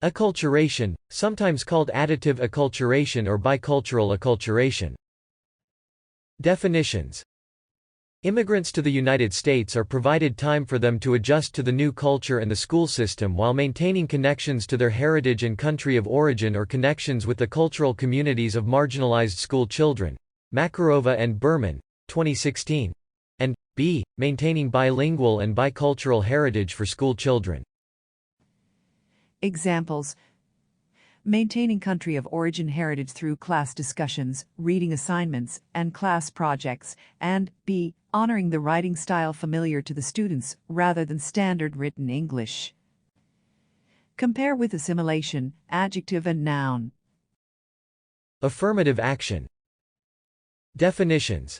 Acculturation, sometimes called additive acculturation or bicultural acculturation. Definitions. Immigrants to the United States are provided time for them to adjust to the new culture and the school system while maintaining connections to their heritage and country of origin or connections with the cultural communities of marginalized school children. Makarova and Berman, 2016. And b. Maintaining bilingual and bicultural heritage for school children. Examples: maintaining country of origin heritage through class discussions, reading assignments, and class projects, and b. honoring the writing style familiar to the students rather than standard written English. Compare with assimilation, adjective and noun. Affirmative action. Definitions.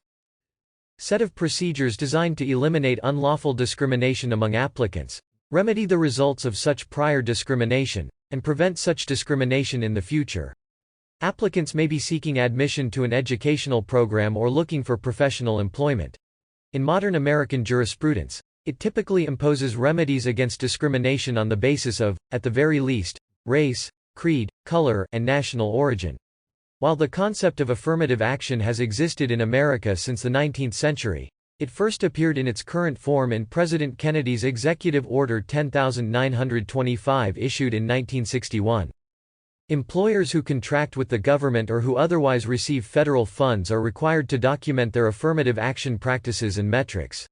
Set of procedures designed to eliminate unlawful discrimination among applicants, remedy the results of such prior discrimination, and prevent such discrimination in the future. Applicants may be seeking admission to an educational program or looking for professional employment. In modern American jurisprudence, it typically imposes remedies against discrimination on the basis of, at the very least, race, creed, color, and national origin. While the concept of affirmative action has existed in America since the 19th century, it first appeared in its current form in President Kennedy's Executive Order 10925 issued in 1961. Employers who contract with the government or who otherwise receive federal funds are required to document their affirmative action practices and metrics.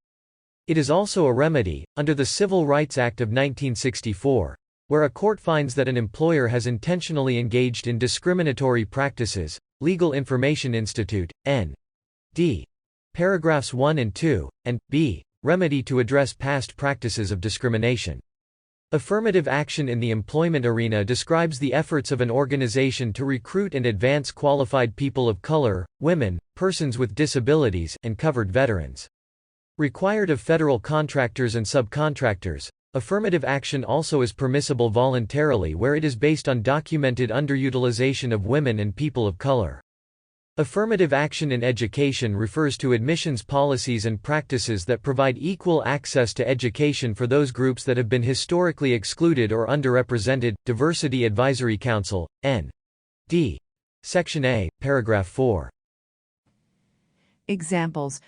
It is also a remedy, under the Civil Rights Act of 1964, where a court finds that an employer has intentionally engaged in discriminatory practices. Legal Information Institute, N.D. Paragraphs 1 and 2, and b. remedy to address past practices of discrimination. Affirmative action in the employment arena describes the efforts of an organization to recruit and advance qualified people of color, women, persons with disabilities, and covered veterans. Required of federal contractors and subcontractors, affirmative action also is permissible voluntarily where it is based on documented underutilization of women and people of color. Affirmative action in education refers to admissions policies and practices that provide equal access to education for those groups that have been historically excluded or underrepresented. Diversity Advisory Council, N.D. Section A, Paragraph 4. Examples: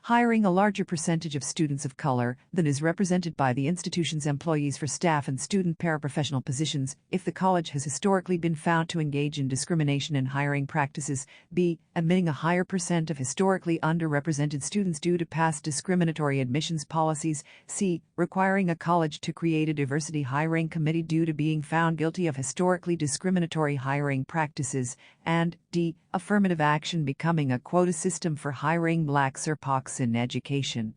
hiring a larger percentage of students of color than is represented by the institution's employees for staff and student paraprofessional positions, if the college has historically been found to engage in discrimination in hiring practices. B. Admitting a higher percent of historically underrepresented students due to past discriminatory admissions policies. C. Requiring a college to create a diversity hiring committee due to being found guilty of historically discriminatory hiring practices. And D. Affirmative action becoming a quota system for hiring blacks or POCs in education.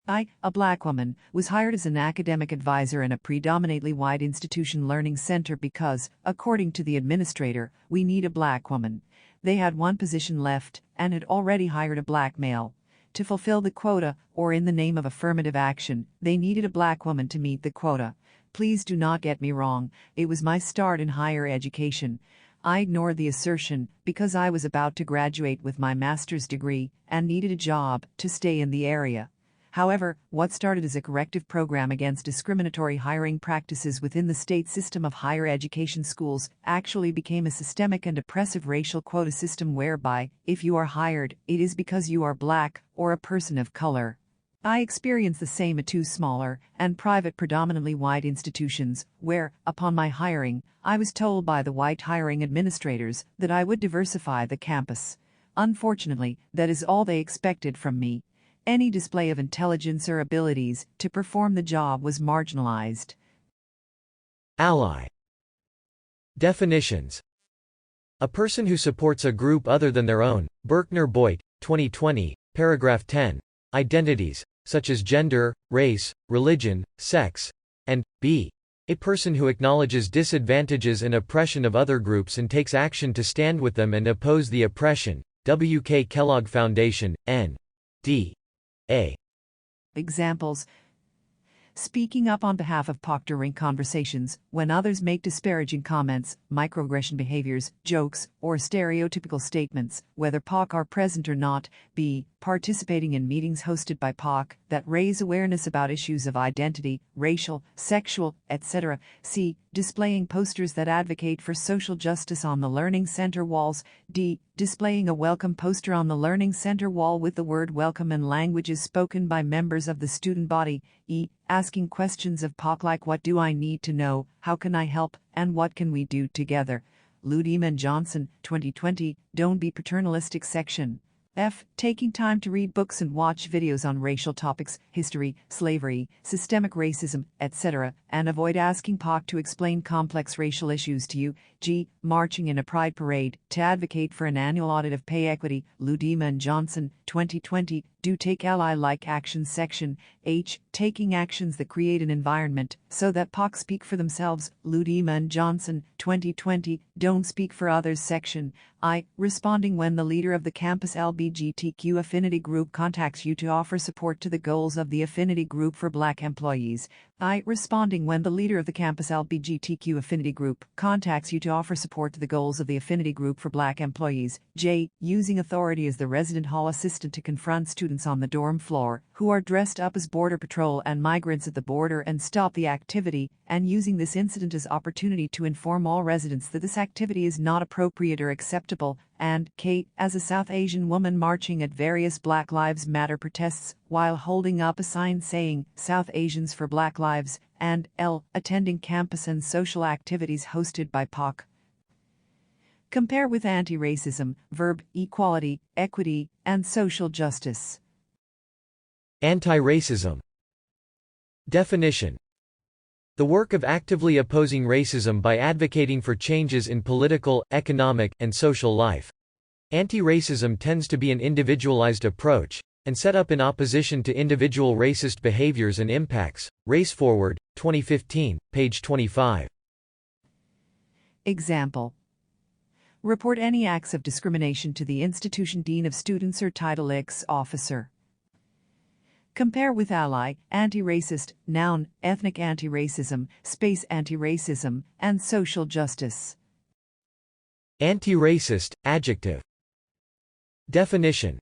I, a black woman, was hired as an academic advisor in a predominantly white institution learning center because, according to the administrator, we need a black woman. They had one position left, and had already hired a black male. To fulfill the quota, or in the name of affirmative action, they needed a black woman to meet the quota. Please do not get me wrong, it was my start in higher education. I ignored the assertion because I was about to graduate with my master's degree and needed a job to stay in the area. However, what started as a corrective program against discriminatory hiring practices within the state system of higher education schools actually became a systemic and oppressive racial quota system whereby, if you are hired, it is because you are black or a person of color. I experienced the same at two smaller and private predominantly white institutions, where, upon my hiring, I was told by the white hiring administrators that I would diversify the campus. Unfortunately, that is all they expected from me. Any display of intelligence or abilities to perform the job was marginalized. Ally. Definitions. A person who supports a group other than their own. Berkner-Boyt, 2020, paragraph 10. Identities, such as gender, race, religion, sex, and b. A person who acknowledges disadvantages and oppression of other groups and takes action to stand with them and oppose the oppression. W. K. Kellogg Foundation, N.D. A. Examples: speaking up on behalf of POC during conversations, when others make disparaging comments, microaggression behaviors, jokes, or stereotypical statements, whether POC are present or not. B. Participating in meetings hosted by POC that raise awareness about issues of identity, racial, sexual, etc. C. Displaying posters that advocate for social justice on the Learning Center walls. D. Displaying a welcome poster on the Learning Center wall with the word welcome in languages spoken by members of the student body. E. Asking questions of POC like what do I need to know, how can I help, and what can we do together. Ludeman Johnson, 2020, Don't Be Paternalistic section. F. Taking time to read books and watch videos on racial topics, history, slavery, systemic racism, etc., and avoid asking POC to explain complex racial issues to you. G. Marching in a pride parade to advocate for an annual audit of pay equity. Ludeman Johnson, 2020, Do Take Ally-like actions section. H. Taking actions that create an environment so that POC speak for themselves. Ludeman Johnson, 2020, Don't Speak for Others section. I. Responding when the leader of the campus LGBTQ affinity group contacts you to offer support to the goals of the affinity group for Black employees. I. Responding when the leader of the campus LGBTQ affinity group contacts you to offer support to the goals of the affinity group for Black employees. J. Using authority as the resident hall assistant to confront students on the dorm floor who are dressed up as Border Patrol and migrants at the border and stop the activity, and using this incident as opportunity to inform all residents that this activity is not appropriate or acceptable. And K. As a South Asian woman marching at various Black Lives Matter protests while holding up a sign saying South Asians for Black Lives, and L. Attending campus and social activities hosted by POC. Compare with antiracism, verb, equality, equity, and social justice. Antiracism. Definition: the work of actively opposing racism by advocating for changes in political, economic, and social life. Anti-racism tends to be an individualized approach, and set up in opposition to individual racist behaviors and impacts. Race Forward, 2015, page 25. Example: report any acts of discrimination to the institution dean of students or Title X officer. Compare with ally, anti-racist, noun, ethnic anti-racism, space anti-racism, and social justice. Anti-racist, adjective. Definition: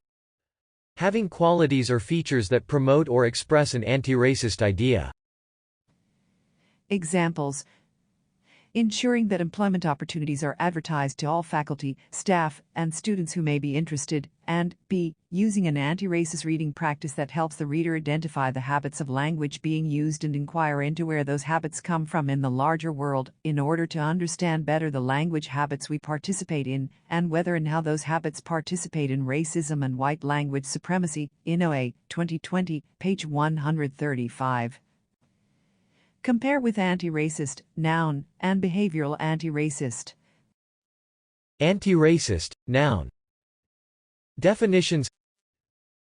having qualities or features that promote or express an anti-racist idea. Examples: ensuring that employment opportunities are advertised to all faculty, staff, and students who may be interested, and B. Using an anti-racist reading practice that helps the reader identify the habits of language being used and inquire into where those habits come from in the larger world, in order to understand better the language habits we participate in, and whether and how those habits participate in racism and white language supremacy. Inoue, 2020, page 135. Compare with anti-racist, noun, and behavioral anti-racist. Anti-racist, noun. Definitions: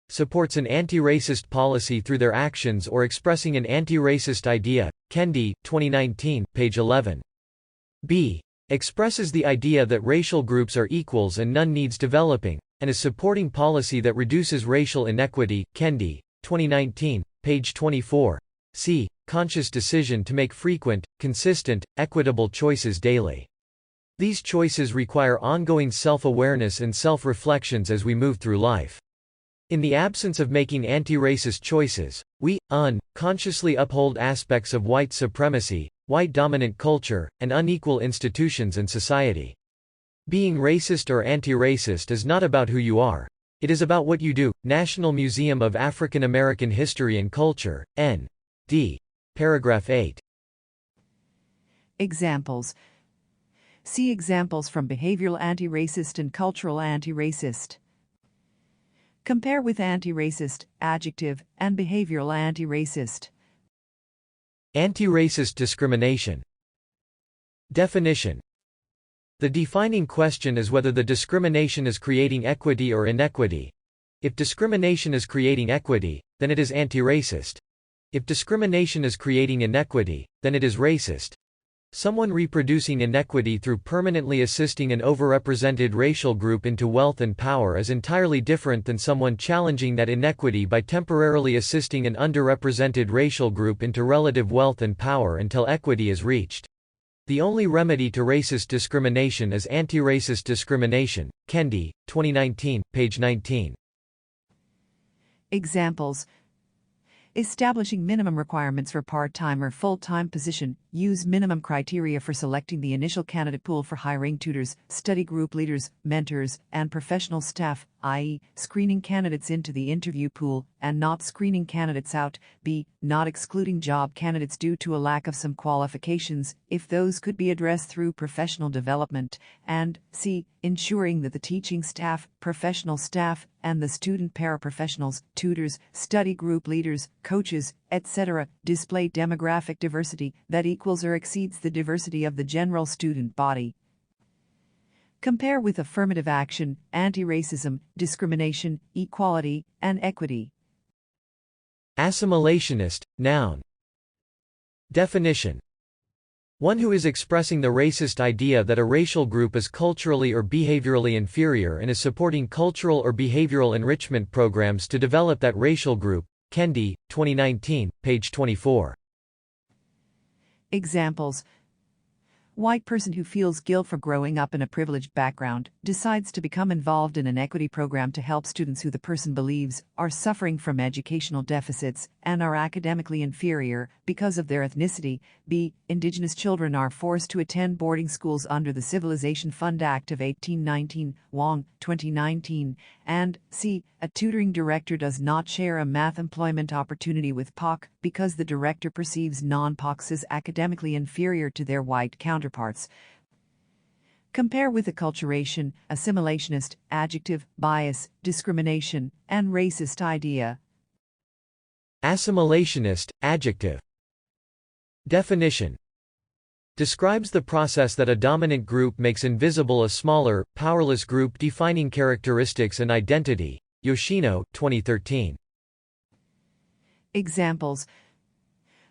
supports an anti-racist policy through their actions or expressing an anti-racist idea. Kendi, 2019, page 11. B. Expresses the idea that racial groups are equals and none needs developing, and is supporting policy that reduces racial inequity. Kendi, 2019, page 24. C. Conscious decision to make frequent, consistent, equitable choices daily. These choices require ongoing self-awareness and self-reflections as we move through life. In the absence of making anti-racist choices, we, consciously uphold aspects of white supremacy, white dominant culture, and unequal institutions and society. Being racist or anti-racist is not about who you are. It is about what you do. National Museum of African American History and Culture, N.D. Paragraph 8. Examples. See examples from behavioral anti-racist and cultural anti-racist. Compare with anti-racist, adjective, and behavioral anti-racist. Anti-racist discrimination. Definition: the defining question is whether the discrimination is creating equity or inequity. If discrimination is creating equity, then it is anti-racist. If discrimination is creating inequity, then it is racist. Someone reproducing inequity through permanently assisting an overrepresented racial group into wealth and power is entirely different than someone challenging that inequity by temporarily assisting an underrepresented racial group into relative wealth and power until equity is reached. The only remedy to racist discrimination is anti-racist discrimination. Kendi, 2019, page 19. Examples: establishing minimum requirements for part-time or full-time position. Use minimum criteria for selecting the initial candidate pool for hiring tutors, study group leaders, mentors, and professional staff, i.e., screening candidates into the interview pool and not screening candidates out. B. Not excluding job candidates due to a lack of some qualifications, if those could be addressed through professional development. And C. Ensuring that the teaching staff, professional staff, and the student paraprofessionals, tutors, study group leaders, coaches, etc., display demographic diversity that equals or exceeds the diversity of the general student body. Compare with affirmative action, anti-racism, discrimination, equality, and equity. Assimilationist, noun. Definition: one who is expressing the racist idea that a racial group is culturally or behaviorally inferior and is supporting cultural or behavioral enrichment programs to develop that racial group. Kendi, 2019, page 24. Examples: white person who feels guilt for growing up in a privileged background decides to become involved in an equity program to help students who the person believes are suffering from educational deficits and are academically inferior because of their ethnicity. B. Indigenous children are forced to attend boarding schools under the Civilization Fund Act of 1819, Wong, 2019. And C. A tutoring director does not share a math employment opportunity with POC because the director perceives non-POCs as academically inferior to their white counterparts. Compare with acculturation, assimilationist, adjective, bias, discrimination, and racist idea. Assimilationist, adjective. Definition: describes the process that a dominant group makes invisible a smaller, powerless group defining characteristics and identity. Yoshino, 2013. Examples: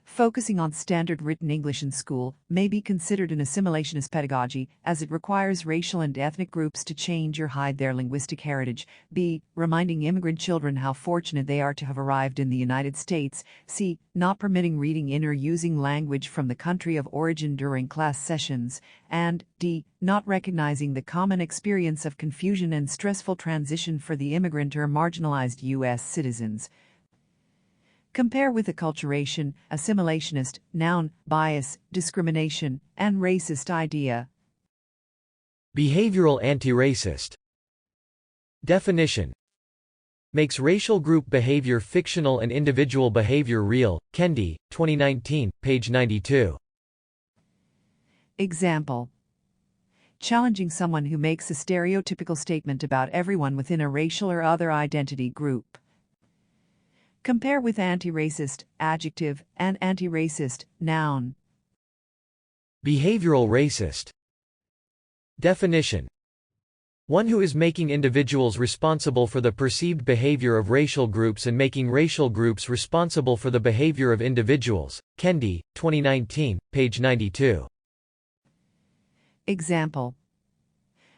focusing on standard written English in school may be considered an assimilationist pedagogy, as it requires racial and ethnic groups to change or hide their linguistic heritage. B. Reminding immigrant children how fortunate they are to have arrived in the United States. C. Not permitting reading in or using language from the country of origin during class sessions. And D. Not recognizing the common experience of confusion and stressful transition for the immigrant or marginalized U.S. citizens. Compare with acculturation, assimilationist, noun, bias, discrimination, and racist idea. Behavioral anti-racist. Definition: makes racial group behavior fictional and individual behavior real. Kendi, 2019, page 92. Example: challenging someone who makes a stereotypical statement about everyone within a racial or other identity group. Compare with anti-racist, adjective, and anti-racist, noun. Behavioral racist. Definition: one who is making individuals responsible for the perceived behavior of racial groups and making racial groups responsible for the behavior of individuals. Kendi, 2019, page 92. Example: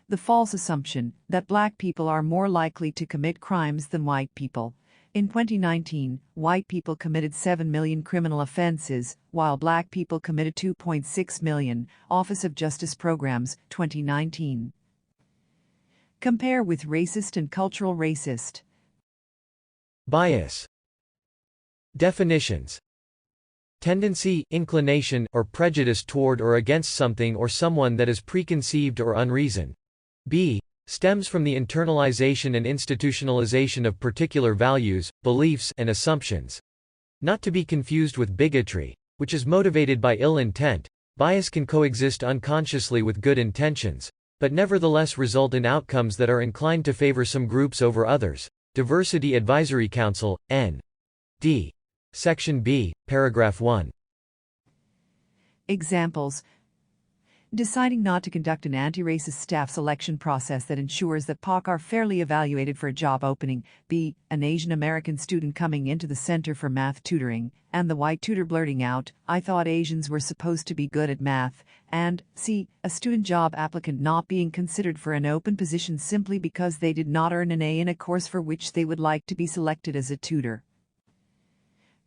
the false assumption that black people are more likely to commit crimes than white people. In 2019, white people committed 7 million criminal offenses, while black people committed 2.6 million. Office of Justice Programs, 2019. Compare with racist and cultural racist. Bias. Definitions: tendency, inclination, or prejudice toward or against something or someone that is preconceived or unreasoned. B. Stems from the internalization and institutionalization of particular values, beliefs, and assumptions. Not to be confused with bigotry, which is motivated by ill intent. Bias can coexist unconsciously with good intentions, but nevertheless result in outcomes that are inclined to favor some groups over others. Diversity Advisory Council, N.D. Section B, Paragraph 1. Examples: Deciding not to conduct an anti-racist staff selection process that ensures that POC are fairly evaluated for a job opening. B. An Asian American student coming into the Center for Math Tutoring, and the white tutor blurting out, "I thought Asians were supposed to be good at math." And C. A student job applicant not being considered for an open position simply because they did not earn an A in a course for which they would like to be selected as a tutor.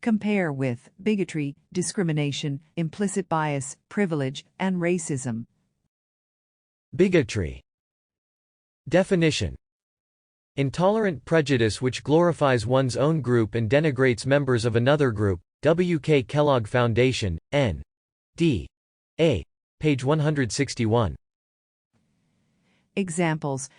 Compare with bigotry, discrimination, implicit bias, privilege, and racism. Bigotry. Definition: intolerant prejudice which glorifies one's own group and denigrates members of another group. W. K. Kellogg Foundation, N. D. A. Page 161. Examples: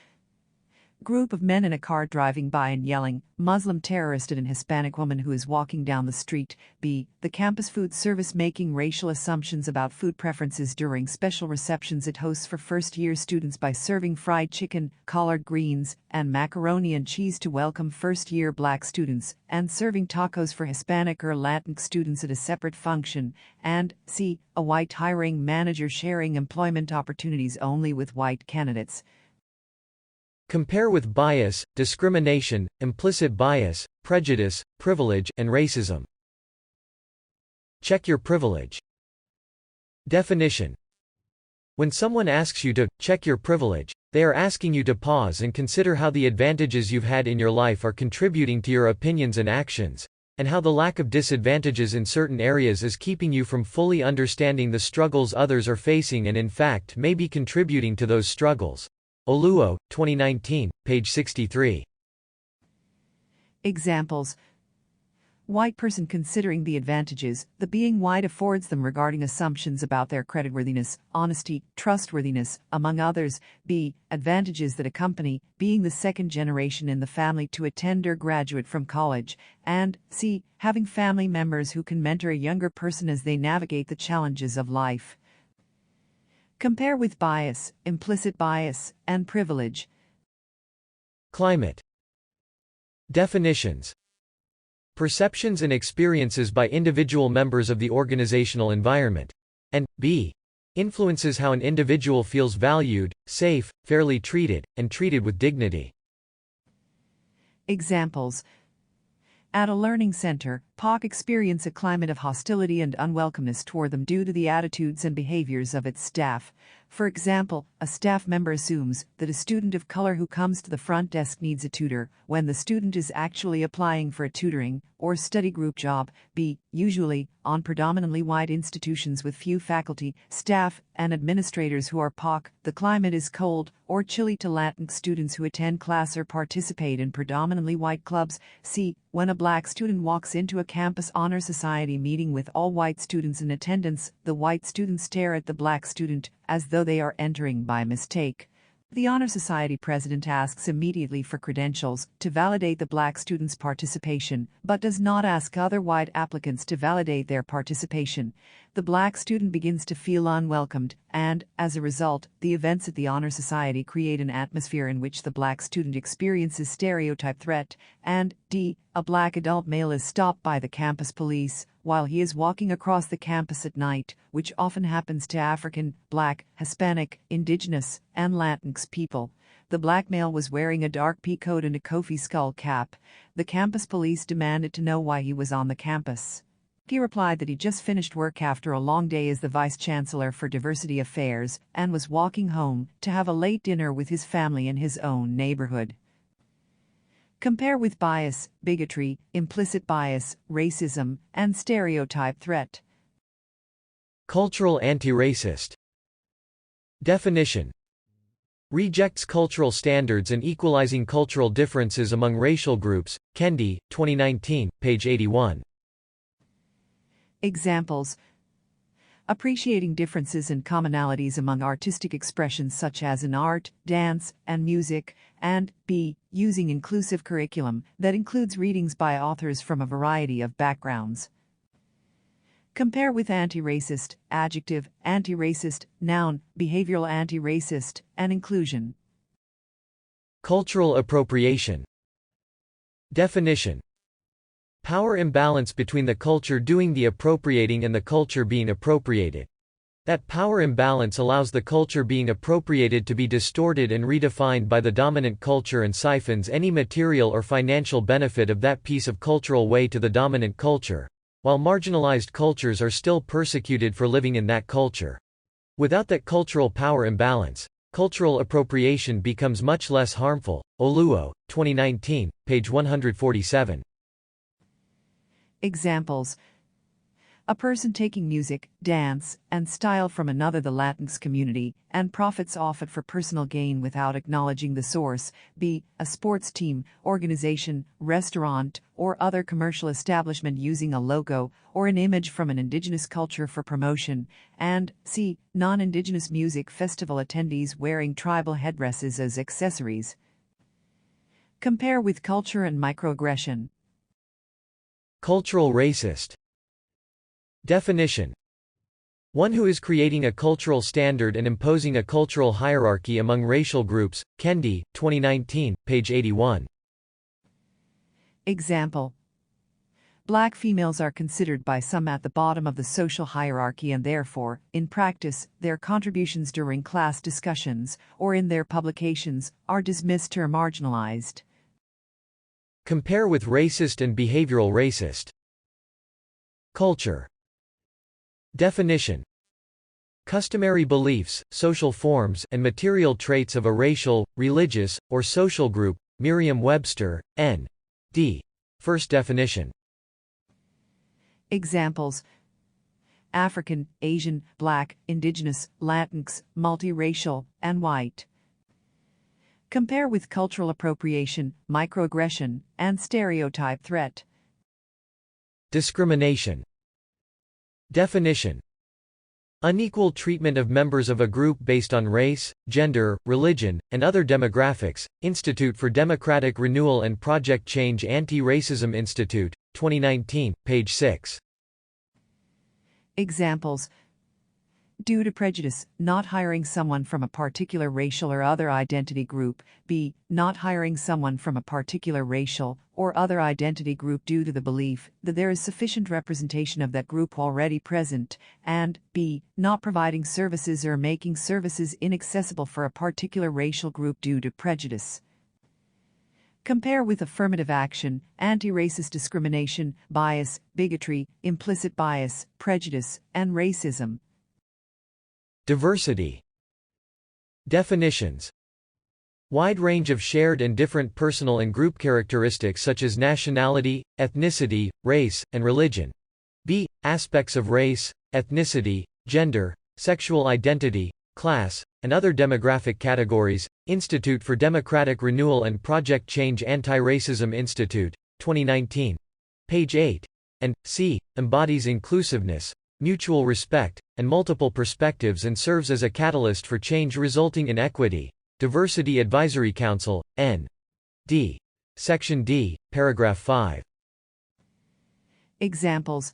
group of men in a car driving by and yelling, "Muslim terrorist" at an Hispanic woman who is walking down the street. B. The campus food service making racial assumptions about food preferences during special receptions it hosts for first-year students by serving fried chicken, collard greens, and macaroni and cheese to welcome first-year black students, and serving tacos for Hispanic or Latin students at a separate function. And C. A white hiring manager sharing employment opportunities only with white candidates. Compare with bias, discrimination, implicit bias, prejudice, privilege, and racism. Check your privilege. Definition: when someone asks you to check your privilege, they are asking you to pause and consider how the advantages you've had in your life are contributing to your opinions and actions, and how the lack of disadvantages in certain areas is keeping you from fully understanding the struggles others are facing and in fact may be contributing to those struggles. Oluo, 2019, page 63. Examples: white person considering the advantages the being white affords them regarding assumptions about their creditworthiness, honesty, trustworthiness, among others. B. Advantages that accompany being the second generation in the family to attend or graduate from college. And C. Having family members who can mentor a younger person as they navigate the challenges of life. Compare with bias, implicit bias, and privilege. Climate. Definitions: perceptions and experiences by individual members of the organizational environment. And B. influences how an individual feels valued, safe, fairly treated, and treated with dignity. Examples: at a learning center, POC experience a climate of hostility and unwelcomeness toward them due to the attitudes and behaviors of its staff. For example, a staff member assumes that a student of color who comes to the front desk needs a tutor, when the student is actually applying for a tutoring or study group job. B. Usually, on predominantly white institutions with few faculty, staff, and administrators who are POC, the climate is cold or chilly to Latin students who attend class or participate in predominantly white clubs. C. When a black student walks into a campus honor society meeting with all white students in attendance, the white students stare at the black student as though they are entering by mistake. The Honor Society president asks immediately for credentials to validate the black student's participation, but does not ask other white applicants to validate their participation. The black student begins to feel unwelcomed, and, as a result, the events at the Honor Society create an atmosphere in which the black student experiences stereotype threat. And D. A black adult male is stopped by the campus police while he is walking across the campus at night, which often happens to African, Black, Hispanic, Indigenous, and Latinx people. The black male was wearing a dark pea coat and a Kofi skull cap. The campus police demanded to know why he was on the campus. He replied that he just finished work after a long day as the Vice Chancellor for Diversity Affairs and was walking home to have a late dinner with his family in his own neighborhood. Compare with bias, bigotry, implicit bias, racism, and stereotype threat. Cultural anti-racist. Definition: rejects cultural standards and equalizing cultural differences among racial groups. Kendi, 2019, page 81. Examples: appreciating differences and commonalities among artistic expressions such as in art, dance, and music. And B. Using inclusive curriculum that includes readings by authors from a variety of backgrounds. Compare with anti-racist, adjective, anti-racist, noun, behavioral anti-racist, and inclusion. Cultural appropriation. Definition: power imbalance between the culture doing the appropriating and the culture being appropriated. That power imbalance allows the culture being appropriated to be distorted and redefined by the dominant culture and siphons any material or financial benefit of that piece of cultural way to the dominant culture, while marginalized cultures are still persecuted for living in that culture. Without that cultural power imbalance, cultural appropriation becomes much less harmful. Oluo, 2019, page 147. Examples: a person taking music, dance, and style from another, the Latinx community, and profits off it for personal gain without acknowledging the source. B. A sports team, organization, restaurant, or other commercial establishment using a logo or an image from an indigenous culture for promotion. And C. Non-indigenous music festival attendees wearing tribal headdresses as accessories. Compare with culture and microaggression. Cultural racist. Definition: one who is creating a cultural standard and imposing a cultural hierarchy among racial groups. Kendi, 2019, page 81. Example: Black females are considered by some at the bottom of the social hierarchy and therefore, in practice, their contributions during class discussions or in their publications are dismissed or marginalized. Compare with racist and behavioral racist. Culture. Definition: customary beliefs, social forms, and material traits of a racial, religious, or social group. Merriam-Webster, N.D. First definition. Examples: African, Asian, Black, Indigenous, Latinx, multiracial, and white. Compare with cultural appropriation, microaggression, and stereotype threat. Discrimination. Definition: unequal treatment of members of a group based on race, gender, religion, and other demographics. Institute for Democratic Renewal and Project Change. Antiracism Institute, 2019, page 6. Examples: due to prejudice, not hiring someone from a particular racial or other identity group. B. Not hiring someone from a particular racial or other identity group due to the belief that there is sufficient representation of that group already present. And B. Not providing services or making services inaccessible for a particular racial group due to prejudice. Compare with affirmative action, anti-racist discrimination, bias, bigotry, implicit bias, prejudice, and racism. Diversity. Definitions: wide range of shared and different personal and group characteristics such as nationality, ethnicity, race, and religion. B. Aspects of race, ethnicity, gender, sexual identity, class, and other demographic categories. Institute for Democratic Renewal and Project Change. Antiracism Institute, 2019. Page 8. And C. Embodies inclusiveness, mutual respect, and multiple perspectives and serves as a catalyst for change resulting in equity. Diversity Advisory Council, N.D. Section D, paragraph 5. Examples: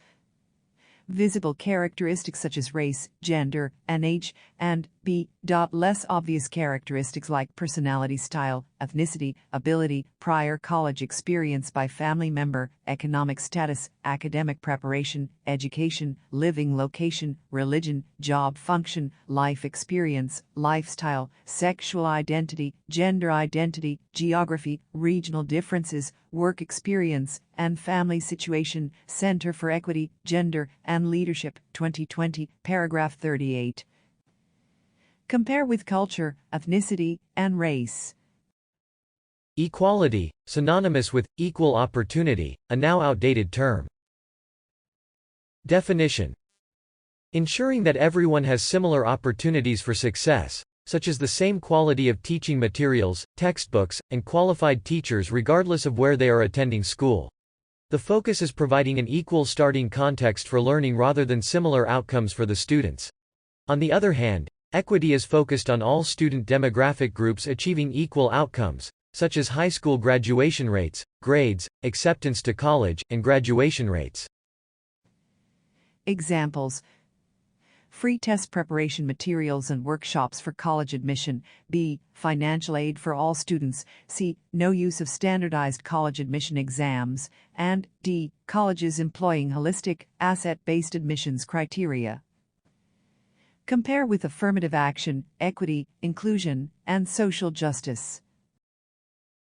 visible characteristics such as race, gender, and age, and B. Less obvious characteristics like personality, style, ethnicity, ability, prior college experience by family member, economic status, academic preparation, education, living location, religion, job function, life experience, lifestyle, sexual identity, gender identity, geography, regional differences, work experience, and family situation. Center for Equity, Gender, and Leadership, 2020, paragraph 38. Compare with culture, ethnicity, and race. Equality, synonymous with equal opportunity, a now outdated term. Definition: ensuring that everyone has similar opportunities for success, such as the same quality of teaching materials, textbooks, and qualified teachers regardless of where they are attending school. The focus is providing an equal starting context for learning rather than similar outcomes for the students. On the other hand, equity is focused on all student demographic groups achieving equal outcomes, such as high school graduation rates, grades, acceptance to college, and graduation rates. Examples: free test preparation materials and workshops for college admission. B. Financial aid for all students. C. No use of standardized college admission exams. And D. Colleges employing holistic, asset-based admissions criteria. Compare with affirmative action, equity, inclusion, and social justice.